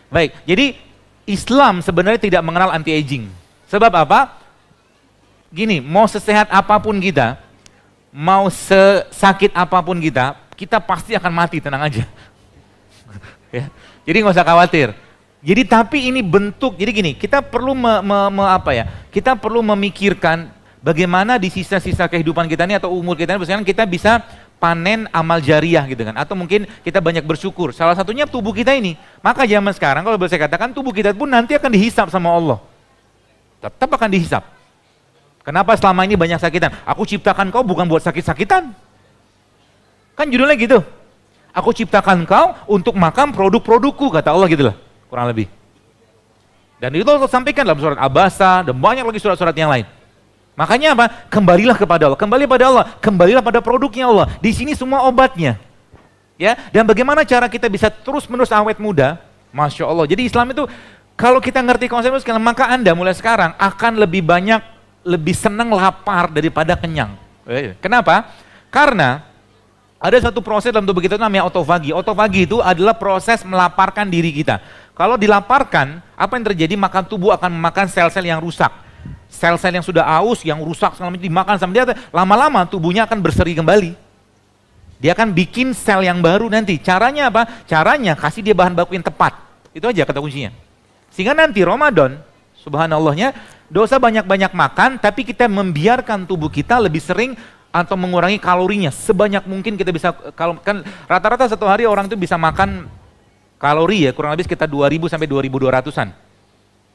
Baik, jadi Islam sebenarnya tidak mengenal anti-aging. Sebab apa? Gini, mau sesehat apapun kita, mau sesakit apapun kita, kita pasti akan mati, tenang aja. Ya. Jadi nggak usah khawatir. Jadi tapi ini bentuk, jadi gini, kita perlu kita perlu memikirkan bagaimana di sisa-sisa kehidupan kita ini atau umur kita ini, misalkan kita bisa panen amal jariah gitu kan, atau mungkin kita banyak bersyukur. Salah satunya tubuh kita ini. Maka zaman sekarang kalau boleh saya katakan, tubuh kita pun nanti akan dihisap sama Allah. Tetap akan dihisap. Kenapa selama ini banyak sakitan? Aku ciptakan kau bukan buat sakit-sakitan. Kan judulnya gitu. Aku ciptakan kau untuk makan produk-produkku, kata Allah gitu lah, kurang lebih. Dan itu Allah sampaikan dalam surat Abasa dan banyak lagi surat-surat yang lain. Makanya apa? Kembalilah kepada Allah, kembali pada Allah, kembalilah pada produknya Allah. Di sini semua obatnya. Ya, dan bagaimana cara kita bisa terus-menerus awet muda? Masya Allah. Jadi Islam itu kalau kita ngerti konsep itu sekarang, maka Anda mulai sekarang akan lebih senang lapar daripada kenyang. Kenapa? Karena ada satu proses dalam tubuh kita itu namanya otofagi. Otofagi itu adalah proses melaparkan diri kita. Kalau dilaparkan, apa yang terjadi? Maka tubuh akan memakan sel-sel yang rusak. Sel-sel yang sudah aus, yang rusak, selama itu dimakan sama dia, lama-lama tubuhnya akan berseri kembali. Dia akan bikin sel yang baru nanti. Caranya apa? Caranya kasih dia bahan baku yang tepat. Itu aja kata kuncinya. Sehingga nanti Ramadan, subhanallahnya, dosa banyak-banyak makan, tapi kita membiarkan tubuh kita lebih sering atau mengurangi kalorinya sebanyak mungkin kita bisa. Kalau kan rata-rata satu hari orang itu bisa makan kalori ya kurang lebih sekitar 2000 sampai 2200-an.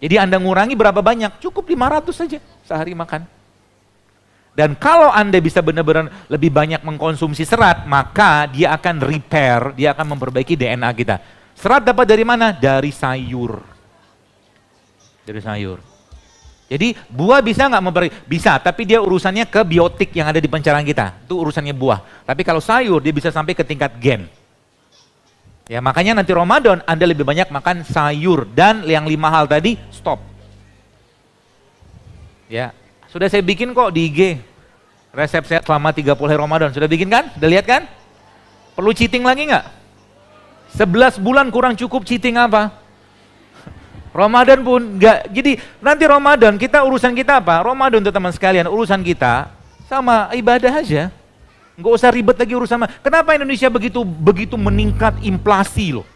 Jadi Anda ngurangi berapa banyak? Cukup 500 saja sehari makan. Dan kalau Anda bisa benar-benar lebih banyak mengkonsumsi serat, maka dia akan repair, dia akan memperbaiki DNA kita. Serat dapat dari mana? Dari sayur. Dari sayur. Jadi buah bisa nggak bisa, tapi dia urusannya ke biotik yang ada di pencernaan kita. Itu urusannya buah. Tapi kalau sayur dia bisa sampai ke tingkat gen. Ya makanya nanti Ramadan Anda lebih banyak makan sayur dan yang 5 hal tadi stop. Ya sudah saya bikin kok di IG resep sehat selama 30 hari Ramadan. Sudah bikin kan? Udah lihat kan? Perlu cheating lagi nggak? 11 bulan kurang cukup cheating apa? Ramadan pun enggak. Jadi nanti Ramadan urusan kita apa? Ramadan teman-teman sekalian, urusan kita sama ibadah aja. Enggak usah ribet lagi urusan. Kenapa Indonesia begitu meningkat inflasi loh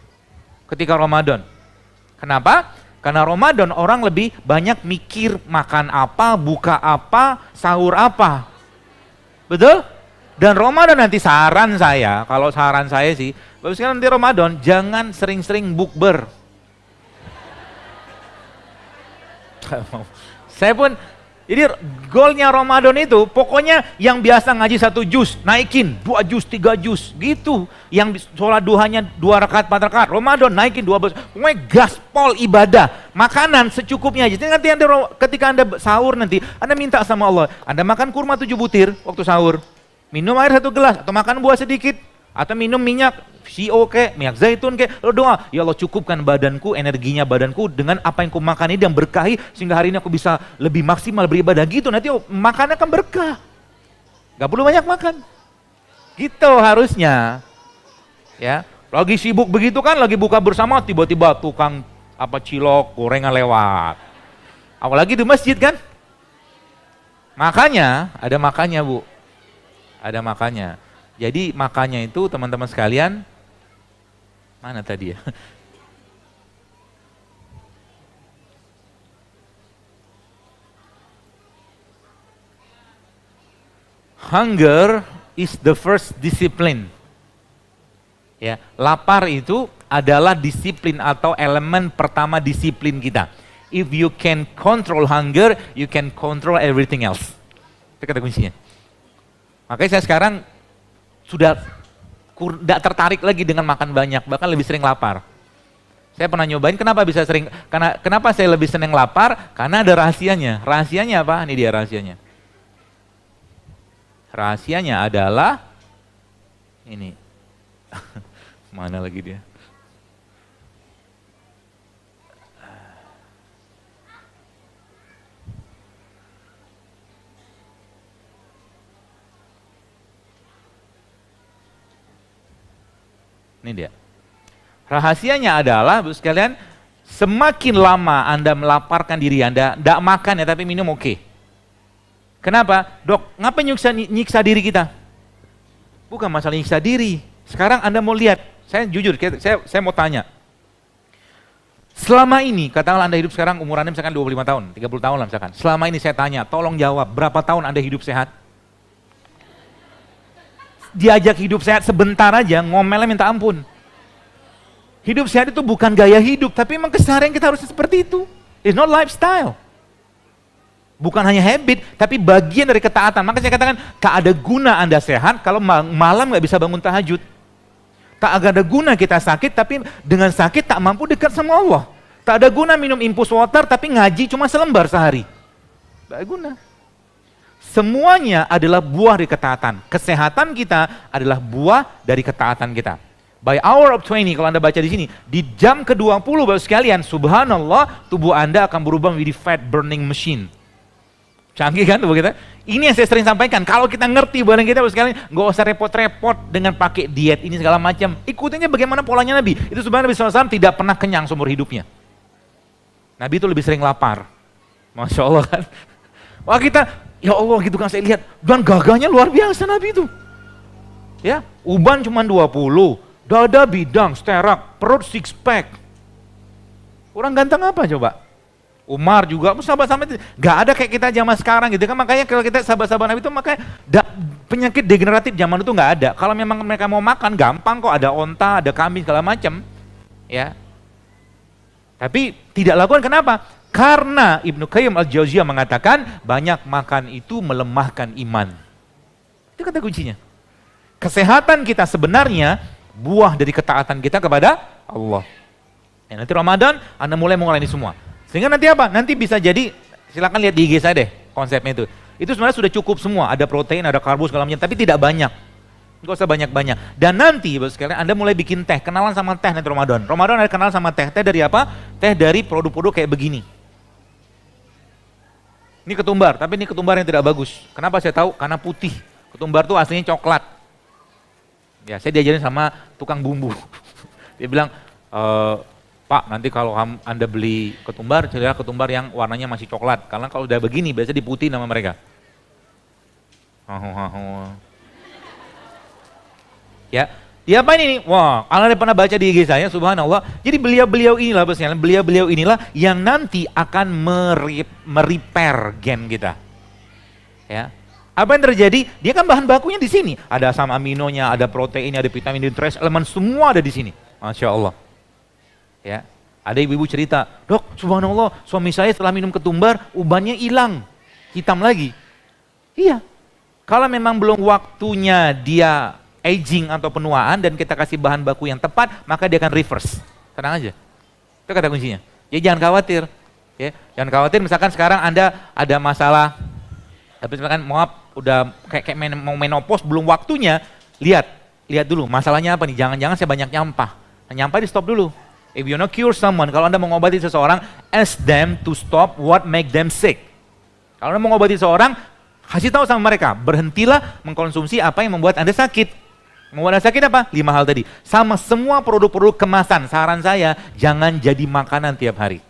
ketika Ramadan? Kenapa? Karena Ramadan orang lebih banyak mikir makan apa, buka apa, sahur apa. Betul? Dan Ramadan nanti saran saya sih, bagus kan nanti Ramadan jangan sering-sering bukber. Saya pun, jadi goalnya Ramadan itu pokoknya yang biasa ngaji 1 juz, naikin 2 juz, 3 juz, gitu. Yang sholat duhanya 2 rakaat, 4 rakaat, Ramadan naikin 12, pokoknya gaspol ibadah, makanan secukupnya aja. Jadi nanti ketika Anda sahur nanti, Anda minta sama Allah, Anda makan kurma 7 butir waktu sahur, minum air 1 gelas, atau makan buah sedikit, atau minum minyak CEO minyak zaitun lo doa, ya Allah cukupkan badanku, energinya badanku dengan apa yang ku makan ini dan berkahi sehingga hari ini aku bisa lebih maksimal beribadah gitu, nanti makannya akan berkah. Gak perlu banyak makan. Gitu harusnya. Ya, lagi sibuk begitu kan, lagi buka bersama tiba-tiba tukang cilok, gorengan lewat. Apalagi di masjid kan. Makanya, ada makannya Bu. Ada makannya. Jadi makanya itu teman-teman sekalian, mana tadi ya? Hunger is the first discipline. Ya, lapar itu adalah disiplin atau elemen pertama disiplin kita. If you can control hunger, you can control everything else. Itu kata kuncinya. Makanya saya sekarang sudah tidak tertarik lagi dengan makan banyak, bahkan lebih sering lapar. Saya pernah nyobain, kenapa bisa sering? Kenapa saya lebih seneng lapar? Karena ada rahasianya. Rahasianya apa? Ini dia rahasianya. Rahasianya adalah ini. Mana lagi dia? Ini dia. Rahasianya adalah, Bu sekalian, Semakin lama Anda melaparkan diri Anda, tidak makan ya tapi minum oke. Kenapa? Dok, ngapain nyiksa diri kita? Bukan masalah nyiksa diri. Sekarang Anda mau lihat, saya jujur, saya mau tanya. Selama ini, katakanlah Anda hidup sekarang umur Anda misalkan 25 tahun, 30 tahun lah misalkan. Selama ini saya tanya, tolong jawab, berapa tahun Anda hidup sehat? Diajak hidup sehat sebentar aja, ngomelnya minta ampun. Hidup sehat itu bukan gaya hidup, tapi memang keseharian kita harus seperti itu. It's not lifestyle. Bukan hanya habit, tapi bagian dari ketaatan. Maka saya katakan, tak ada guna Anda sehat kalau malam nggak bisa bangun tahajud. Tak ada guna kita sakit, tapi dengan sakit tak mampu dekat sama Allah. Tak ada guna minum infus water, tapi ngaji cuma selembar sehari. Tak ada guna. Semuanya adalah buah dari ketaatan. Kesehatan kita adalah buah dari ketaatan kita. By hour of 20, kalau Anda baca di sini, di jam ke-20 Bapak sekalian, subhanallah, tubuh Anda akan berubah menjadi fat burning machine. Canggih kan tubuh kita? Ini yang saya sering sampaikan, kalau kita ngerti barang kita Bapak sekalian, nggak usah repot-repot dengan pakai diet ini segala macam. Ikutinnya bagaimana polanya Nabi. Itu sebenarnya Nabi SAW tidak pernah kenyang seumur hidupnya. Nabi itu lebih sering lapar. Masya Allah kan. Wah kita, ya Allah gitu kan saya lihat, dan gagahnya luar biasa Nabi itu. Ya, uban cuma 20, dada bidang, sterak, perut six pack. Orang ganteng apa coba? Umar juga, sahabat-sahabat gak ada kayak kita zaman sekarang gitu kan. Makanya kalau kita sahabat-sahabat Nabi itu makanya penyakit degeneratif zaman itu gak ada. Kalau memang mereka mau makan gampang kok, ada onta, ada kambing segala macam. Ya. Tapi tidak lakukan kenapa? Karena Ibnu Qayyim al-Jauziyah mengatakan banyak makan itu melemahkan iman. Itu kata kuncinya. Kesehatan kita sebenarnya buah dari ketaatan kita kepada Allah. Ya, nanti Ramadan Anda mulai mengulangi semua. Sehingga nanti apa? Nanti bisa jadi, silakan lihat di IG saya deh konsepnya itu. Itu sebenarnya sudah cukup semua, ada protein, ada karbo segala macam, tapi tidak banyak. Nggak usah banyak-banyak. Dan nanti sekalian Anda mulai bikin teh, kenalan sama teh nanti Ramadan. Ramadan ada kenalan sama teh. Teh dari apa? Teh dari produk-produk kayak begini. Ini ketumbar, tapi ini ketumbar yang tidak bagus. Kenapa saya tahu? Karena putih. Ketumbar itu aslinya coklat. Ya, saya diajarin sama tukang bumbu. Dia bilang, Pak, nanti kalau Anda beli ketumbar, carilah ketumbar yang warnanya masih coklat. Karena kalau udah begini, biasanya diputih nama mereka. Ya, dia apa ini nih? Wah, Anda pernah baca di IG saya, subhanallah. Jadi beliau-beliau inilah yang nanti akan merepair gen kita. Ya. Apa yang terjadi? Dia kan bahan bakunya di sini. Ada asam aminonya, ada proteinnya, ada vitamin, trace elemen, semua ada di sini. Masya Allah. Ya, ada ibu-ibu cerita, dok, subhanallah, suami saya setelah minum ketumbar, ubannya hilang, hitam lagi. Iya, kalau memang belum waktunya dia aging atau penuaan dan kita kasih bahan baku yang tepat, maka dia akan reverse. Tenang aja, itu kata kuncinya. Jadi jangan khawatir, ya, jangan khawatir. Misalkan sekarang Anda ada masalah, tapi misalkan maaf, udah kayak mau menopause belum waktunya, lihat dulu masalahnya apa nih. Jangan-jangan saya banyak nyampah, di stop dulu. If you want to cure someone, kalau Anda mengobati seseorang, ask them to stop what make them sick. Kalau Anda mengobati seseorang, kasih tahu sama mereka, berhentilah mengkonsumsi apa yang membuat Anda sakit. Membuat Anda sakit apa? 5 hal tadi. Sama semua produk-produk kemasan, saran saya, jangan jadi makanan tiap hari.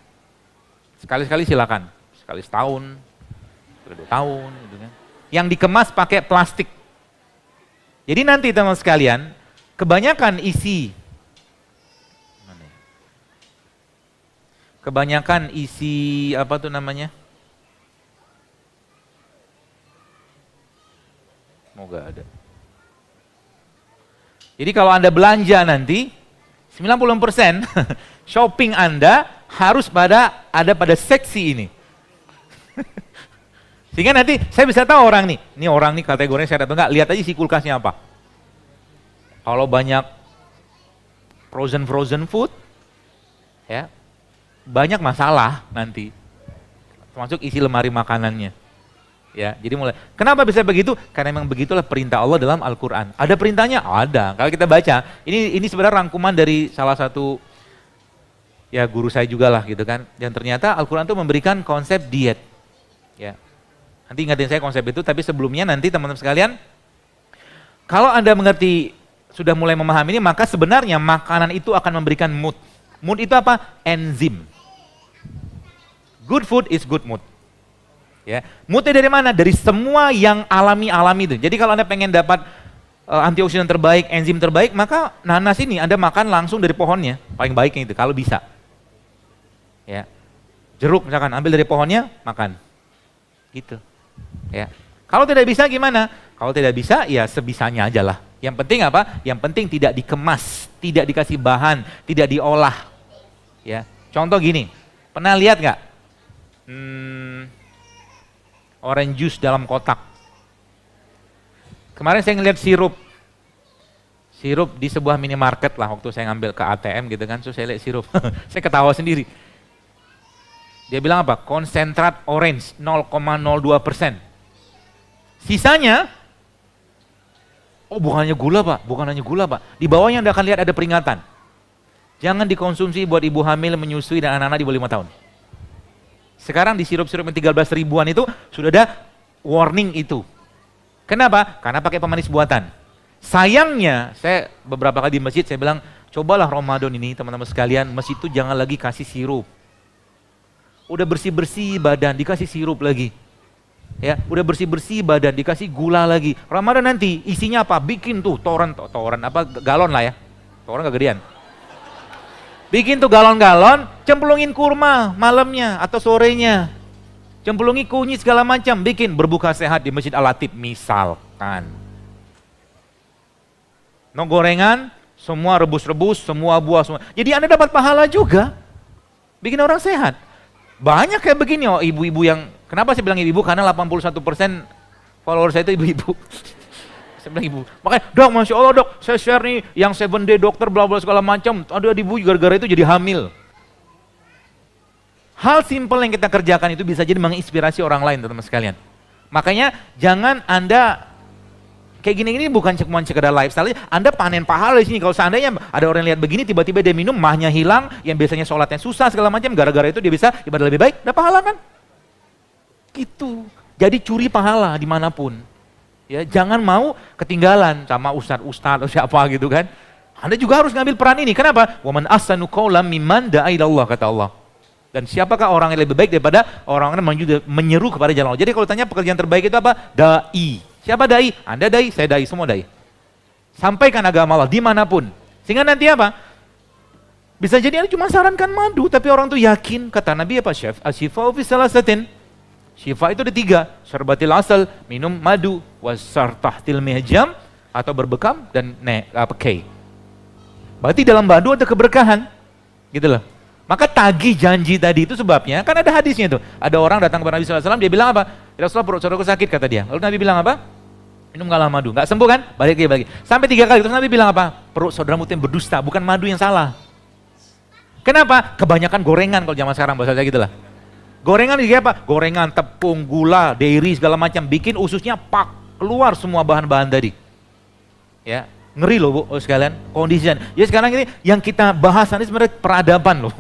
Sekali-sekali silakan, sekali setahun, sekali 2 tahun, gitu kan. Yang dikemas pakai plastik. Jadi nanti teman sekalian, kebanyakan isi apa tuh namanya? Semoga ada. Jadi kalau Anda belanja nanti 90% shopping Anda harus ada pada seksi ini. Sehingga nanti saya bisa tahu orang nih kategorinya sehat atau enggak, lihat aja isi kulkasnya apa. Kalau banyak frozen food, ya, banyak masalah nanti, termasuk isi lemari makanannya. Ya, jadi mulai. Kenapa bisa begitu? Karena memang begitulah perintah Allah dalam Al-Quran. Ada perintahnya? Ada. Kalau kita baca, ini sebenarnya rangkuman dari salah satu ya guru saya juga lah gitu kan. Dan ternyata Al-Quran itu memberikan konsep diet. Ya, nanti ingatin saya konsep itu. Tapi sebelumnya nanti teman-teman sekalian, kalau Anda mengerti, sudah mulai memahami ini, maka sebenarnya makanan itu akan memberikan mood. Mood itu apa? Enzim. Good food is good mood. Ya, moodnya dari mana? Dari semua yang alami-alami itu. Jadi kalau Anda pengen dapat antioksidan terbaik, enzim terbaik, maka nanas ini Anda makan langsung dari pohonnya, paling baiknya itu kalau bisa. Ya. Jeruk misalkan ambil dari pohonnya, makan. Gitu. Ya. Kalau tidak bisa gimana? Kalau tidak bisa ya sebisanya aja lah. Yang penting apa? Yang penting tidak dikemas, tidak dikasih bahan, tidak diolah. Ya. Contoh gini, pernah lihat nggak? Orange juice dalam kotak. Kemarin saya ngeliat sirup di sebuah minimarket lah waktu saya ngambil ke ATM gitu kan, terus saya lihat sirup, saya ketawa sendiri. Dia bilang apa? Konsentrat orange 0,02%. Sisanya, oh bukan hanya gula pak, di bawahnya Anda akan lihat ada peringatan. Jangan dikonsumsi buat ibu hamil, menyusui dan anak-anak di bawah 5 tahun. Sekarang di sirup-sirup yang 13 ribuan itu sudah ada warning itu. Kenapa? Karena pakai pemanis buatan. Sayangnya, saya beberapa kali di masjid saya bilang, cobalah Ramadan ini teman-teman sekalian, masjid itu jangan lagi kasih sirup. Udah bersih-bersih badan, dikasih sirup lagi. Ya, udah bersih-bersih badan, dikasih gula lagi. Ramadan nanti isinya apa? Bikin tuh toren apa galon lah ya. Toren kegedean. Bikin tuh galon-galon, cemplungin kurma malamnya atau sorenya. Cemplungi kunyit segala macam, bikin berbuka sehat di Masjid Al-Latif misalkan. No gorengan, semua rebus-rebus, semua buah semua. Jadi Anda dapat pahala juga. Bikin orang sehat. Banyak kayak begini oh ibu-ibu yang, kenapa saya bilang ibu-ibu? Karena 81% follower saya itu ibu-ibu. Saya bilang ibu, makanya dok Masya Allah dok, saya share nih yang 7 day dokter bla bla segala macam, ada ibu gara-gara itu jadi hamil. Hal simpel yang kita kerjakan itu bisa jadi menginspirasi orang lain teman-teman sekalian. Makanya jangan Anda kayak gini-gini bukan cuma sekedar lifestyle, Anda panen pahala di sini. Kalau seandainya ada orang yang lihat begini tiba-tiba dia minum, mahnya hilang, yang biasanya sholatnya susah segala macam, gara-gara itu dia bisa ibadah lebih baik, dapat pahala kan? Gitu. Jadi curi pahala dimanapun. Ya, jangan mau ketinggalan sama ustadz atau siapa gitu kan. Anda juga harus ngambil peran ini. Kenapa? Wa man ahsanu qawlan mimman da'a ila Allah, kata Allah. Dan siapakah orang yang lebih baik daripada orang yang menyeru kepada jalan Allah. Jadi kalau tanya pekerjaan terbaik itu apa? Dai. Siapa dai? Anda dai, saya dai, semua dai. Sampaikan agama Allah dimanapun. Sehingga nanti apa? Bisa jadi Anda cuma sarankan madu, tapi orang tuh yakin. Kata Nabi apa? Asyifa fi salasatin. Syifa itu ada 3, syarbatil asal, minum madu, wasartahtil mihjam, atau berbekam, dan kei. Berarti dalam madu ada keberkahan, gitu loh. Maka tagih janji tadi itu sebabnya, kan ada hadisnya itu. Ada orang datang kepada Nabi SAW, dia bilang apa? Ya Rasulullah, perut saudaraku sakit, kata dia. Lalu Nabi bilang apa? Minum galah madu, nggak sembuh kan? Balik lagi. Sampai 3 kali, terus Nabi bilang apa? Perut saudaramu itu yang berdusta, bukan madu yang salah. Kenapa? Kebanyakan gorengan kalau zaman sekarang, bahasa saya gitu lah. Gorengan juga apa? Gorengan, tepung, gula, dairy segala macam, bikin ususnya keluar semua bahan-bahan tadi. Ya, ngeri loh Bu sekalian, kondisinya. Ya sekarang ini yang kita bahas ini sebenarnya peradaban loh.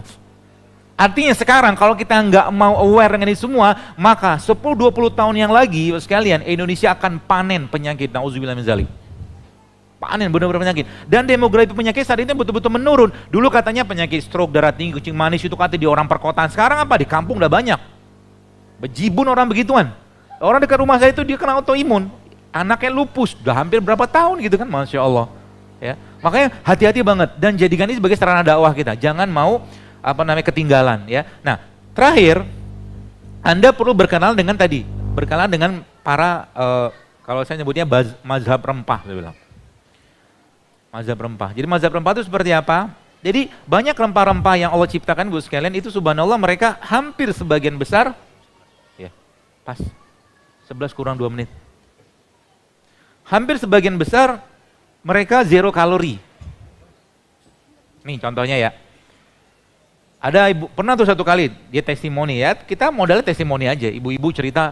Artinya sekarang kalau kita nggak mau aware dengan ini semua, maka 10-20 tahun yang lagi sekalian Indonesia akan panen penyakit, nauzubillah min dzalik. Panen benar-benar penyakit. Dan demografi penyakit saat ini betul-betul menurun. Dulu katanya penyakit stroke, darah tinggi, kencing manis itu katanya di orang perkotaan. Sekarang apa? Di kampung udah banyak. Bejibun orang begituan. Orang dekat rumah saya itu dia kena autoimun. Anaknya lupus, udah hampir berapa tahun gitu kan, Masya Allah. Ya. Makanya hati-hati banget. Dan jadikan ini sebagai sarana dakwah kita. Jangan mau ketinggalan. Ya. Nah, terakhir, Anda perlu berkenalan dengan tadi. Berkenalan dengan para, kalau saya nyebutnya mazhab rempah, saya bilang. Mazhab rempah. Jadi mazhab rempah itu seperti apa? Jadi banyak rempah-rempah yang Allah ciptakan Bu sekalian itu subhanallah mereka hampir sebagian besar ya, pas 11 kurang 2 menit. Hampir sebagian besar mereka 0 kalori. Nih contohnya ya. Ada ibu, pernah tuh satu kali dia testimoni ya, kita modalnya testimoni aja. Ibu-ibu cerita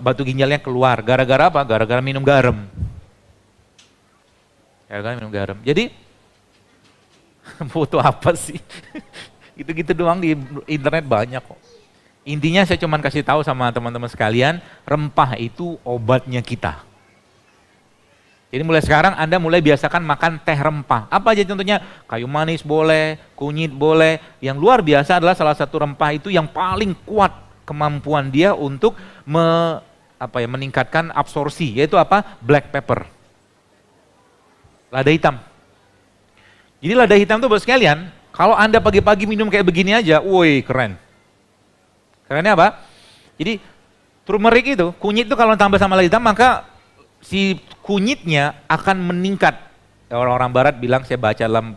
batu ginjalnya keluar, gara-gara apa? Gara-gara minum garam. Gara-gara minum garam. Jadi, foto apa sih? Gitu-gitu doang di internet banyak kok. Intinya saya cuma kasih tahu sama teman-teman sekalian, rempah itu obatnya kita. Jadi mulai sekarang Anda mulai biasakan makan teh rempah. Apa aja contohnya? Kayu manis boleh, kunyit boleh. Yang luar biasa adalah salah satu rempah itu yang paling kuat kemampuan dia untuk meningkatkan absorpsi, yaitu apa? Black pepper. Lada hitam. Jadi lada hitam itu buat sekalian, kalau Anda pagi-pagi minum kayak begini aja, woi keren. Kerennya apa? Jadi turmeric itu, kunyit itu kalau tambah sama lada hitam maka si kunyitnya akan meningkat. Orang-orang barat bilang, saya baca dalam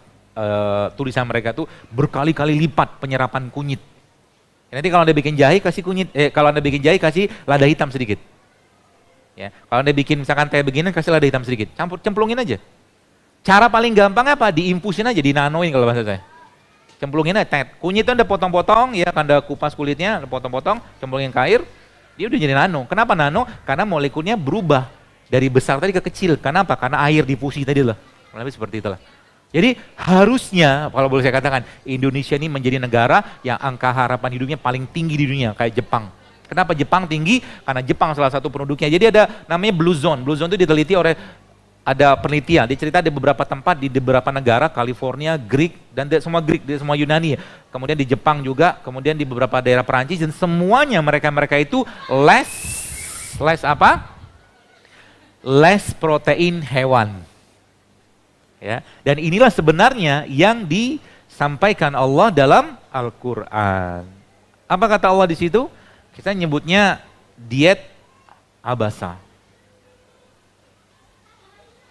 tulisan mereka tuh berkali-kali lipat penyerapan kunyit. Nanti kalau Anda bikin jahe kasih kalau Anda bikin jahe kasih lada hitam sedikit. Ya, kalau Anda bikin misalkan teh begini kasih lada hitam sedikit. Cemplungin aja. Cara paling gampang apa? Diinfusin aja, dinanoin kalau bahasa saya. Cemplungin aja, kunyit itu Anda potong-potong, ya Anda kupas kulitnya, Anda potong-potong, cemplungin ke air, dia udah jadi nano. Kenapa nano? Karena molekulnya berubah dari besar tadi ke kecil. Kenapa? Karena air difusi tadi lah. Lebih seperti itulah. Jadi harusnya, kalau boleh saya katakan, Indonesia ini menjadi negara yang angka harapan hidupnya paling tinggi di dunia, kayak Jepang. Kenapa Jepang tinggi? Karena Jepang salah satu penduduknya. Jadi ada namanya Blue Zone. Blue Zone itu diteliti oleh ada penelitian, dicerita di beberapa tempat di beberapa negara, California, Greek, dan semua Greek, semua Yunani, kemudian di Jepang juga, kemudian di beberapa daerah Perancis, dan semuanya mereka itu less apa? Less protein hewan. Ya, dan inilah sebenarnya yang disampaikan Allah dalam Al-Quran. Apa kata Allah di situ? Kita nyebutnya diet abasa.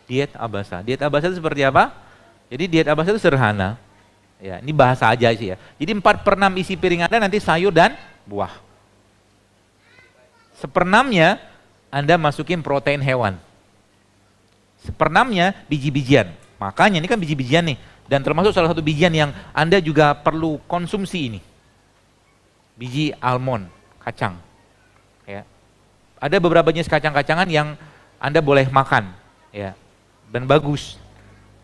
Diet abasa. Diet abasa itu seperti apa? Jadi diet abasa itu sederhana. Ya, ini bahasa aja sih ya. Jadi 4/6 isi piring Anda nanti sayur dan buah. 1/6-nya Anda masukin protein hewan. 1/6-nya biji-bijian. Makanya ini kan biji-bijian nih. Dan termasuk salah satu bijian yang Anda juga perlu konsumsi ini. Biji almond, kacang. Ya. Ada beberapa jenis kacang-kacangan yang Anda boleh makan. Ya. Dan bagus.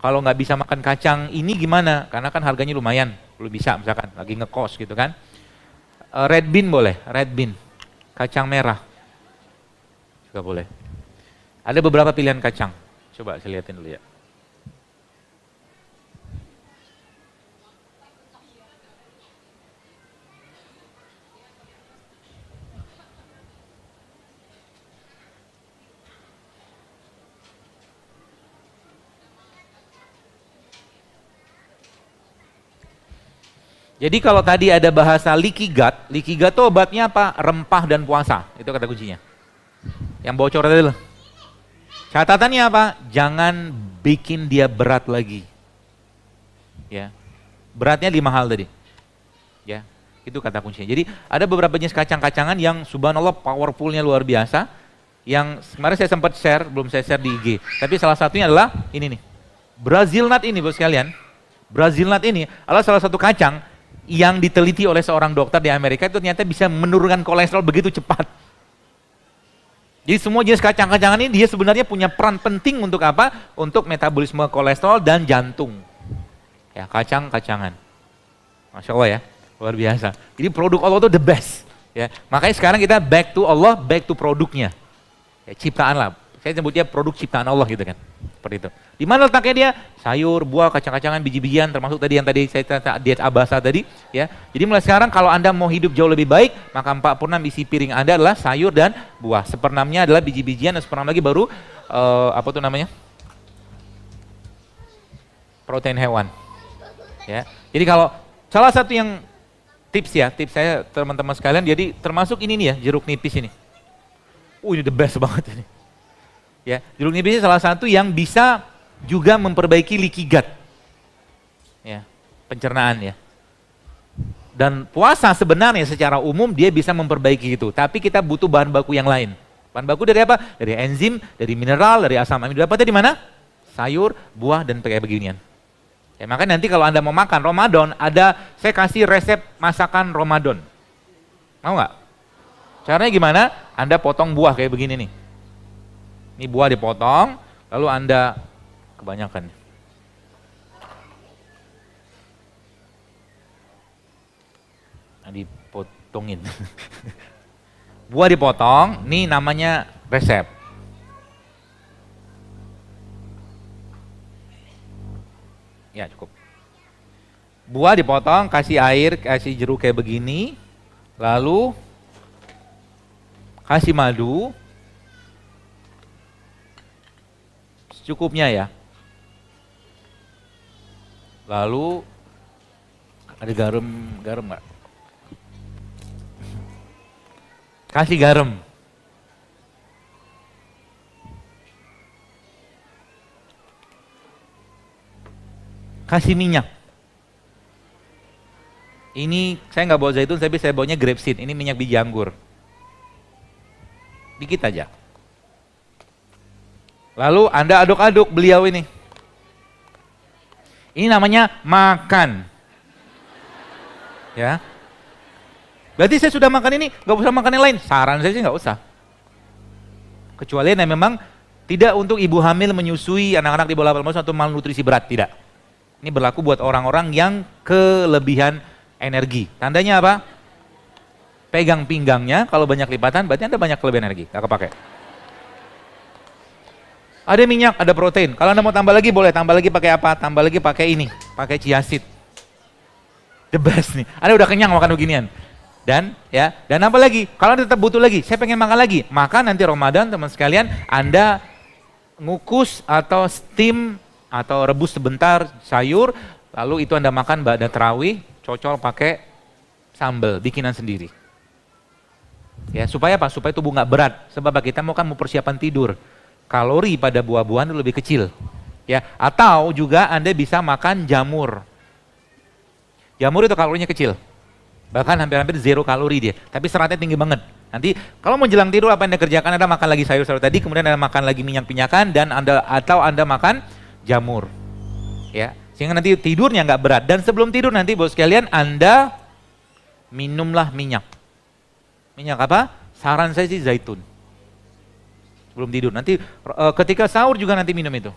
Kalau nggak bisa makan kacang ini gimana? Karena kan harganya lumayan, belum bisa misalkan lagi ngekos gitu kan. Red bean boleh, red bean, kacang merah juga boleh. Ada beberapa pilihan kacang. Coba saya lihatin dulu ya. Jadi kalau tadi ada bahasa leaky gut itu obatnya apa? Rempah dan puasa, itu kata kuncinya. Yang bocor tadi loh. Catatannya apa? Jangan bikin dia berat lagi. Ya, beratnya 5 hal tadi. Ya, itu kata kuncinya. Jadi ada beberapa jenis kacang-kacangan yang subhanallah powerfulnya luar biasa. Yang kemarin saya sempat share, belum saya share di IG. Tapi salah satunya adalah ini nih, Brazil nut ini bos sekalian. Brazil nut ini adalah salah satu kacang yang diteliti oleh seorang dokter di Amerika itu ternyata bisa menurunkan kolesterol begitu cepat. Jadi semua jenis kacang-kacangan ini dia sebenarnya punya peran penting untuk apa? Untuk metabolisme kolesterol dan jantung. Ya, kacang-kacangan. Masya Allah ya, luar biasa. Jadi produk Allah itu the best. Ya, makanya sekarang kita back to Allah, back to produknya. Ya, ciptaan lah. Saya sebutnya produk ciptaan Allah gitu kan. Seperti itu. Di mana letaknya dia? Sayur, buah, kacang-kacangan, biji-bijian, termasuk tadi yang tadi saya cerita diet abasa tadi, ya. Jadi mulai sekarang kalau Anda mau hidup jauh lebih baik, maka 4/6 isi piring Anda adalah sayur dan buah. 1/6-nya adalah biji-bijian, dan 1/6 lagi baru apa tuh namanya? Protein hewan. Ya. Jadi kalau salah satu yang tips saya teman-teman sekalian, jadi termasuk ini nih ya, jeruk nipis ini. Ini the best banget ini. Ya, jeruk nipis ini salah satu yang bisa juga memperbaiki leaky gut. Ya, pencernaan ya. Dan puasa sebenarnya secara umum dia bisa memperbaiki itu, tapi kita butuh bahan baku yang lain. Bahan baku dari apa? Dari enzim, dari mineral, dari asam amino. Dapatnya di mana? Sayur, buah, dan kayak beginian. Ya, makanya nanti kalau Anda mau makan Ramadan, saya kasih resep masakan Ramadan. Mau nggak? Caranya gimana? Anda potong buah kayak begini nih. Ini buah dipotong, lalu Anda kebanyakan. Nah, dipotongin. Buah dipotong, ini namanya resep. Ya cukup. Buah dipotong, kasih air, kasih jeruk kayak begini. Lalu kasih madu. Secukupnya ya. Lalu ada garam nggak? Kasih garam. Kasih minyak. Ini saya nggak bawa zaitun, tapi saya bawanya grapeseed. Ini minyak biji anggur. Dikit aja. Lalu Anda aduk-aduk beliau ini. Ini namanya makan. Ya. Berarti saya sudah makan ini, nggak usah makan yang lain. Saran saya sih nggak usah. Kecuali yang memang tidak untuk ibu hamil menyusui anak-anak di bawah 8 bulan atau malnutrisi berat, tidak. Ini berlaku buat orang-orang yang kelebihan energi. Tandanya apa? Pegang pinggangnya, kalau banyak lipatan berarti Anda banyak kelebihan energi, nggak kepake. Ada minyak, ada protein. Kalau Anda mau tambah lagi boleh, tambah lagi pakai apa? Tambah lagi pakai ini, pakai chia seed. The best nih. Anda udah kenyang makan beginian. Dan apa lagi? Kalau Anda tetap butuh lagi, saya pengen makan lagi. Maka nanti Ramadan teman sekalian, Anda ngukus atau steam atau rebus sebentar sayur, lalu itu Anda makan ba'da tarawih, cocol pakai sambal bikinan sendiri. Ya, supaya apa? Supaya tubuh nggak berat. Sebab kita mau persiapan tidur. Kalori pada buah-buahan itu lebih kecil. Ya, atau juga Anda bisa makan jamur. Jamur itu kalorinya kecil. Bahkan hampir-hampir zero kalori dia, tapi seratnya tinggi banget. Nanti kalau mau jelang tidur apa yang Anda kerjakan? Anda makan lagi sayur-sayur tadi, kemudian Anda makan lagi minyak-minyakan dan Anda makan jamur. Ya, sehingga nanti tidurnya nggak berat. Dan sebelum tidur nanti bos sekalian Anda minumlah minyak. Minyak apa? Saran saya sih zaitun. Sebelum tidur. Nanti ketika sahur juga nanti minum itu.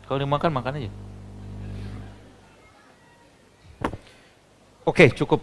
Kalau dimakan, makan aja. Oke, cukup.